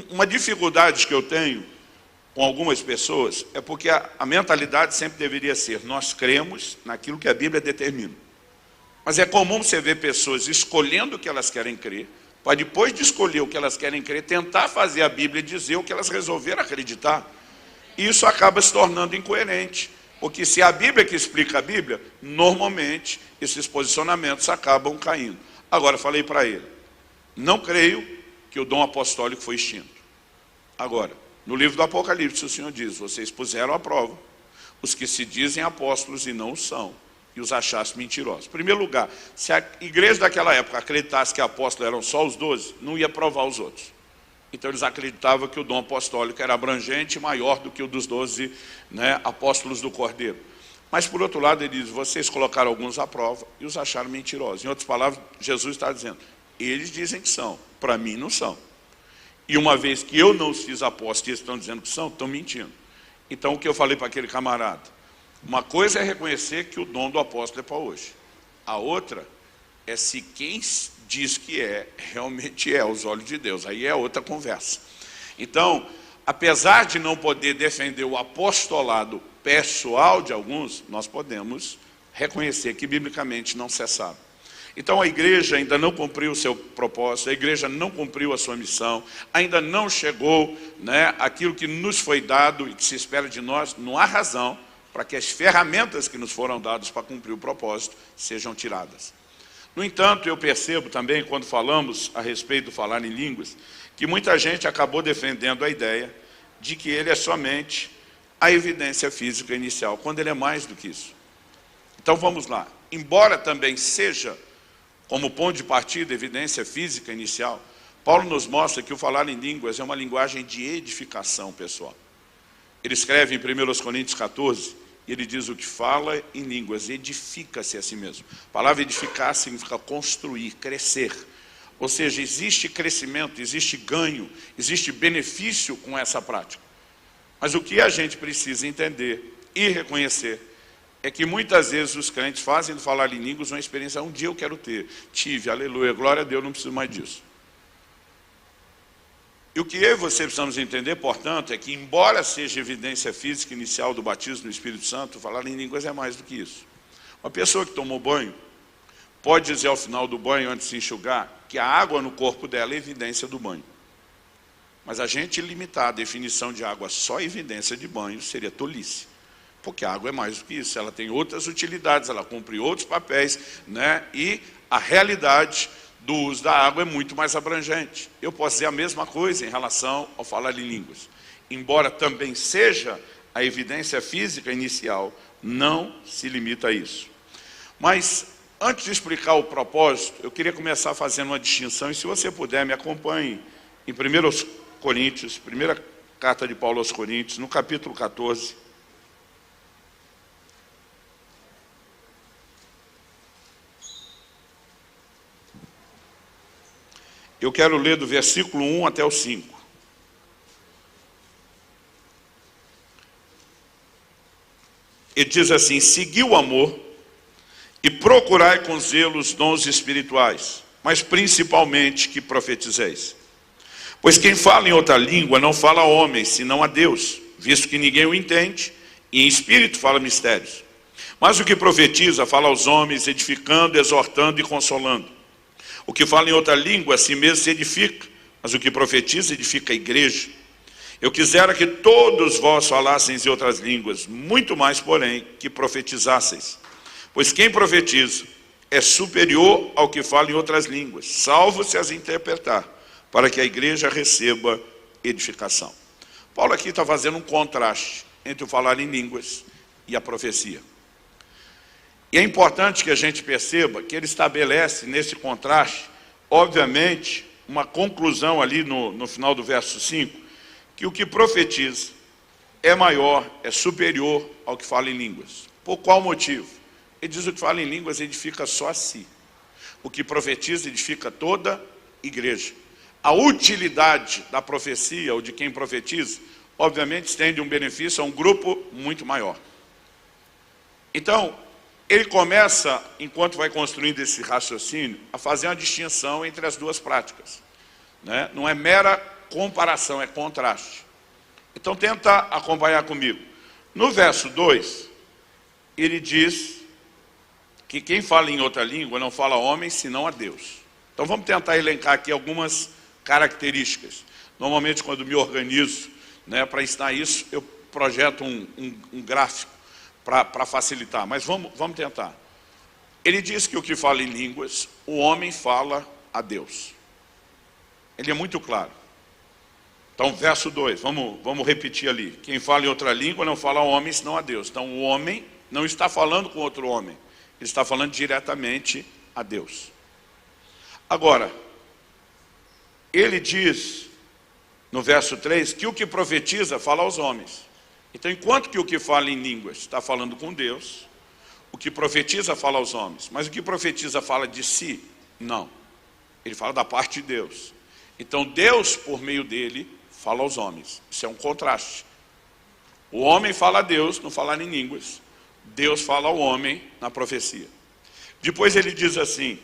Uma dificuldade que eu tenho com algumas pessoas é porque a mentalidade sempre deveria ser: nós cremos naquilo que a Bíblia determina. Mas é comum você ver pessoas escolhendo o que elas querem crer, para depois de escolher o que elas querem crer, tentar fazer a Bíblia dizer o que elas resolveram acreditar. E isso acaba se tornando incoerente, porque se a Bíblia que explica a Bíblia, normalmente esses posicionamentos acabam caindo. Agora, eu falei para ele: não creio que o dom apostólico foi extinto. Agora, no livro do Apocalipse, o Senhor diz: vocês puseram à prova os que se dizem apóstolos e não o são, e os achaste mentirosos. Em primeiro lugar, se a igreja daquela época acreditasse que apóstolos eram só os 12, não ia provar os outros. Então eles acreditavam que o dom apostólico era abrangente e maior do que o dos 12, apóstolos do Cordeiro. Mas por outro lado ele diz: vocês colocaram alguns à prova e os acharam mentirosos. Em outras palavras, Jesus está dizendo: eles dizem que são, para mim não são. E uma vez que eu não os fiz apóstolos e eles estão dizendo que são, estão mentindo. Então o que eu falei para aquele camarada: uma coisa é reconhecer que o dom do apóstolo é para hoje. A outra é se quem diz que realmente é aos olhos de Deus. Aí é outra conversa. Então, apesar de não poder defender o apostolado pessoal de alguns, nós podemos reconhecer que biblicamente não cessaram. Então a igreja ainda não cumpriu o seu propósito, a igreja não cumpriu a sua missão, ainda não chegou aquilo que nos foi dado e que se espera de nós. Não há razão para que as ferramentas que nos foram dadas para cumprir o propósito sejam tiradas. No entanto, eu percebo também, quando falamos a respeito do falar em línguas, que muita gente acabou defendendo a ideia de que ele é somente a evidência física inicial, quando ele é mais do que isso. Então vamos lá. Embora também seja, como ponto de partida, evidência física inicial, Paulo nos mostra que o falar em línguas é uma linguagem de edificação pessoal. Ele escreve em 1 Coríntios 14, e ele diz: o que fala em línguas edifica-se a si mesmo. A palavra edificar significa construir, crescer. Ou seja, existe crescimento, existe ganho, existe benefício com essa prática. Mas o que a gente precisa entender e reconhecer é que muitas vezes os crentes fazem do falar em línguas uma experiência: um dia eu quero ter, tive, aleluia, glória a Deus, não preciso mais disso. E o que eu e você precisamos entender, portanto, é que, embora seja evidência física inicial do batismo no Espírito Santo, falar em línguas é mais do que isso. Uma pessoa que tomou banho pode dizer ao final do banho, antes de se enxugar, que a água no corpo dela é evidência do banho. Mas a gente limitar a definição de água só evidência de banho seria tolice. Porque a água é mais do que isso, ela tem outras utilidades, ela cumpre outros papéis, e a realidade do uso da água é muito mais abrangente. Eu posso dizer a mesma coisa em relação ao falar em línguas. Embora também seja a evidência física inicial, não se limita a isso. Mas, antes de explicar o propósito, eu queria começar fazendo uma distinção, e se você puder, me acompanhe em 1 Coríntios, primeira carta de Paulo aos Coríntios, no capítulo 14. Eu quero ler do versículo 1 até o 5. Ele diz assim: segui o amor e procurai com zelo os dons espirituais, mas principalmente que profetizeis. Pois quem fala em outra língua não fala a homens, senão a Deus, visto que ninguém o entende, e em espírito fala mistérios. Mas o que profetiza fala aos homens, edificando, exortando e consolando. O que fala em outra língua, a si mesmo se edifica, mas o que profetiza edifica a igreja. Eu quisera que todos vós falasseis em outras línguas, muito mais, porém, que profetizasseis. Pois quem profetiza é superior ao que fala em outras línguas, salvo se as interpretar, para que a igreja receba edificação. Paulo aqui está fazendo um contraste entre o falar em línguas e a profecia. E é importante que a gente perceba que ele estabelece nesse contraste, obviamente, uma conclusão ali no final do verso 5, que o que profetiza é maior, é superior ao que fala em línguas. Por qual motivo? Ele diz: o que fala em línguas edifica só a si. O que profetiza edifica toda a igreja. A utilidade da profecia, ou de quem profetiza, obviamente estende um benefício a um grupo muito maior. Então, ele começa, enquanto vai construindo esse raciocínio, a fazer uma distinção entre as duas práticas. Não é mera comparação, é contraste. Então tenta acompanhar comigo. No verso 2, ele diz que quem fala em outra língua não fala a homem, senão a Deus. Então vamos tentar elencar aqui algumas características. Normalmente quando me organizo, né, para ensinar isso, eu projeto um gráfico para facilitar, mas vamos tentar. Ele diz que o que fala em línguas, o homem fala a Deus. Ele é muito claro. Então, verso 2, vamos repetir ali. Quem fala em outra língua não fala ao homem, senão a Deus. Então, o homem não está falando com outro homem. Ele está falando diretamente a Deus. Agora, ele diz, no verso 3, que o que profetiza fala aos homens. Então, enquanto que o que fala em línguas está falando com Deus, o que profetiza fala aos homens. Mas o que profetiza fala de si? Não. Ele fala da parte de Deus. Então, Deus, por meio dele, fala aos homens. Isso é um contraste. O homem fala a Deus, não fala em línguas. Deus fala ao homem na profecia. Depois ele diz assim,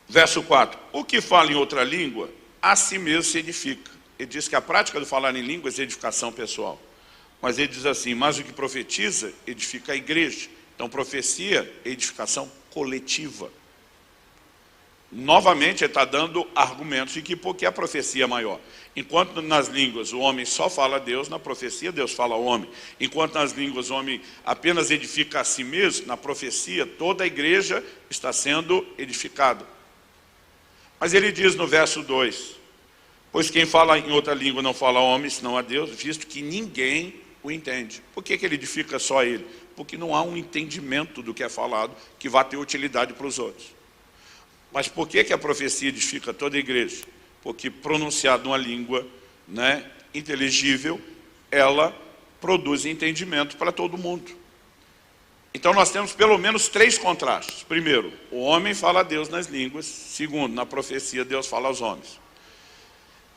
verso 4, o que fala em outra língua, a si mesmo se edifica. Ele diz que a prática do falar em línguas é edificação pessoal. Mas ele diz assim, mas o que profetiza, edifica a igreja. Então profecia é edificação coletiva. Novamente, ele está dando argumentos de que porque a profecia é maior. Enquanto nas línguas o homem só fala a Deus, na profecia Deus fala ao homem. Enquanto nas línguas o homem apenas edifica a si mesmo, na profecia toda a igreja está sendo edificada. Mas ele diz no verso 2, pois quem fala em outra língua não fala ao homem, senão a Deus, visto que ninguém o entende. Por que ele edifica só ele? Porque não há um entendimento do que é falado que vá ter utilidade para os outros. Mas por que a profecia edifica toda a igreja? Porque pronunciada numa língua, né, inteligível, ela produz entendimento para todo mundo. Então nós temos pelo menos 3 contrastes. Primeiro, o homem fala a Deus nas línguas. Segundo, na profecia Deus fala aos homens.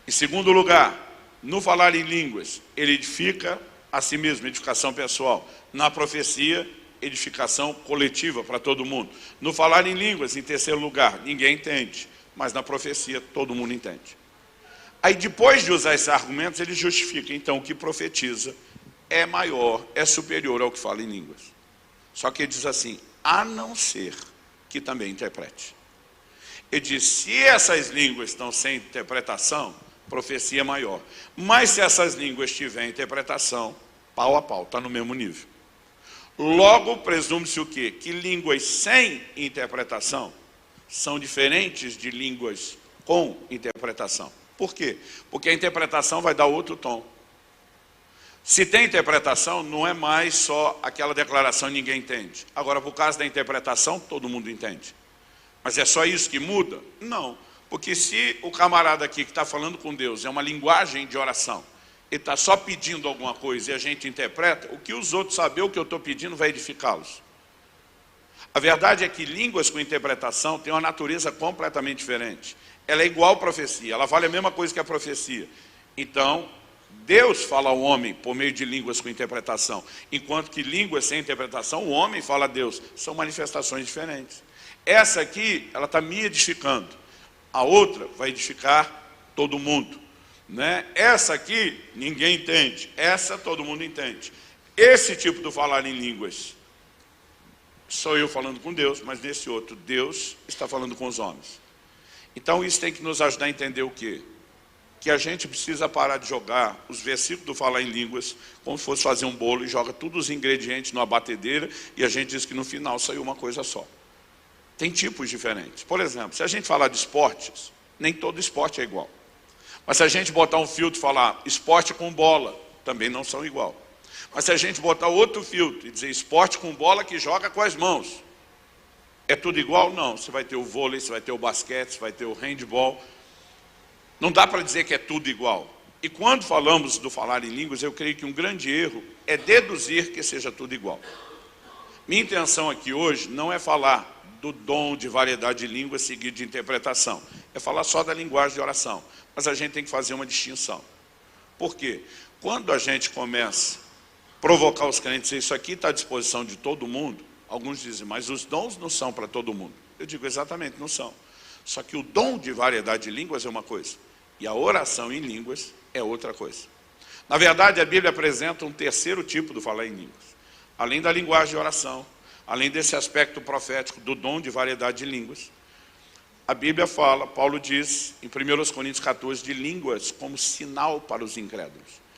Em segundo lugar, no falar em línguas, ele edifica a si mesmo, edificação pessoal. Na profecia, edificação coletiva para todo mundo. No falar em línguas, em terceiro lugar, ninguém entende, mas na profecia todo mundo entende. Aí depois de usar esses argumentos, ele justifica, então o que profetiza é maior, é superior ao que fala em línguas. Só que ele diz assim, a não ser que também interprete. Ele diz, se essas línguas estão sem interpretação, profecia é maior. Mas se essas línguas tiverem interpretação, pau a pau, está no mesmo nível. Logo, presume-se o quê? Que línguas sem interpretação são diferentes de línguas com interpretação. Por quê? Porque a interpretação vai dar outro tom. Se tem interpretação, não é mais só aquela declaração que ninguém entende. Agora, por causa da interpretação, todo mundo entende. Mas é só isso que muda? Não. Porque se o camarada aqui que está falando com Deus é uma linguagem de oração, ele está só pedindo alguma coisa e a gente interpreta, o que os outros saber o que eu estou pedindo vai edificá-los. A verdade é que línguas com interpretação têm uma natureza completamente diferente. Ela é igual à profecia, ela vale a mesma coisa que a profecia. Então, Deus fala ao homem por meio de línguas com interpretação, enquanto que línguas sem interpretação, o homem fala a Deus. São manifestações diferentes. Essa aqui, ela está me edificando. A outra vai edificar todo mundo. Né? Essa aqui, ninguém entende. Essa, todo mundo entende. Esse tipo de falar em línguas, sou eu falando com Deus, mas nesse outro, Deus está falando com os homens. Então isso tem que nos ajudar a entender o quê? Que a gente precisa parar de jogar os versículos do falar em línguas como se fosse fazer um bolo e joga todos os ingredientes numa batedeira e a gente diz que no final saiu uma coisa só. Tem tipos diferentes. Por exemplo, se a gente falar de esportes, nem todo esporte é igual. Mas se a gente botar um filtro e falar esporte com bola, também não são igual. Mas se a gente botar outro filtro e dizer esporte com bola que joga com as mãos, é tudo igual? Não. Você vai ter o vôlei, você vai ter o basquete, você vai ter o handball. Não dá para dizer que é tudo igual. E quando falamos do falar em línguas, eu creio que um grande erro é deduzir que seja tudo igual. Minha intenção aqui hoje não é falar do dom de variedade de línguas seguido de interpretação. É falar só da linguagem de oração. Mas a gente tem que fazer uma distinção. Por quê? Quando a gente começa a provocar os crentes, isso aqui está à disposição de todo mundo, alguns dizem, mas os dons não são para todo mundo. Eu digo exatamente, não são. Só que o dom de variedade de línguas é uma coisa, E a oração em línguas é outra coisa. Na verdade, a Bíblia apresenta um terceiro tipo do falar em línguas. Além da linguagem de oração, além desse aspecto profético do dom de variedade de línguas, a Bíblia fala, Paulo diz em 1 Coríntios 14, de línguas como sinal para os incrédulos.